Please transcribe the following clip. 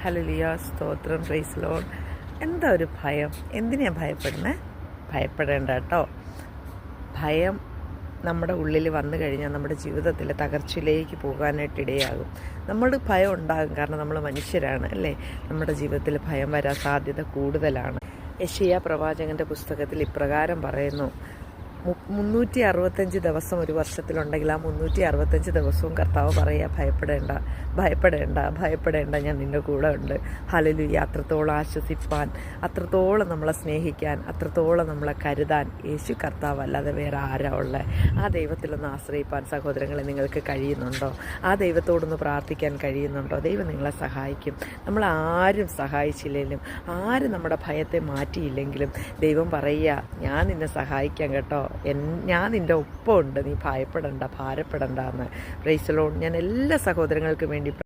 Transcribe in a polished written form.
Hallelujah, സ്തോത്രം, praise Lord. എന്താ ഒരു ഭയം? എന്തിനാണ് ഭയപ്പെടുന്നത്? ഭയപ്പെടേണ്ട കേട്ടോ. ഭയം നമ്മുടെ ഉള്ളിൽ വന്നു കഴിഞ്ഞാൽ നമ്മുടെ ജീവിതത്തിൽ തകർച്ചയിലേക്ക് പോകാനായിട്ട് ഇടയാകും. നമ്മൾ ഭയം ഉണ്ടാകും, കാരണം നമ്മൾ മനുഷ്യരാണ് അല്ലേ. നമ്മുടെ ജീവിതത്തിൽ ഭയം വരാൻ സാധ്യത കൂടുതലാണ്. യെശയ്യാ പ്രവാചകൻ്റെ പുസ്തകത്തിൽ ഇപ്രകാരം പറയുന്നു: 365 ദിവസം ഒരു വർഷത്തിലുണ്ടെങ്കിൽ ആ 365 ദിവസവും കർത്താവ് പറയുക, ഭയപ്പെടേണ്ട, ഭയപ്പെടേണ്ട, ഭയപ്പെടേണ്ട, ഞാൻ നിൻ്റെ കൂടെ ഉണ്ട്. ഹല്ലേലൂയ. അത്രത്തോളം ആശ്വസിപ്പാൻ, അത്രത്തോളം നമ്മളെ സ്നേഹിക്കാൻ, അത്രത്തോളം നമ്മളെ കരുതാൻ യേശു കർത്താവ് അല്ലാതെ വേറെ ആരാ ഉള്ളത്? ആ ദൈവത്തിലൊന്ന് ആശ്രയിപ്പാൻ സഹോദരങ്ങളെ നിങ്ങൾക്ക് കഴിയുന്നുണ്ടോ? ആ ദൈവത്തോടൊന്ന് പ്രാർത്ഥിക്കാൻ കഴിയുന്നുണ്ടോ? ദൈവം നിങ്ങളെ സഹായിക്കും. നമ്മൾ ആരും സഹായിച്ചില്ലെങ്കിലും, ആരും നമ്മുടെ ഭയത്തെ മാറ്റിയില്ലെങ്കിലും ദൈവം പറയുക, ഞാൻ നിന്നെ സഹായിക്കാം കേട്ടോ, ഞാൻ നിൻ്റെ ഒപ്പം ഉണ്ട്, നീ ഭയപ്പെടണ്ട, ഭാരപ്പെടണ്ട എന്ന്. Praise the Lord. ഞാൻ എല്ലാ സഹോദരങ്ങൾക്കും വേണ്ടി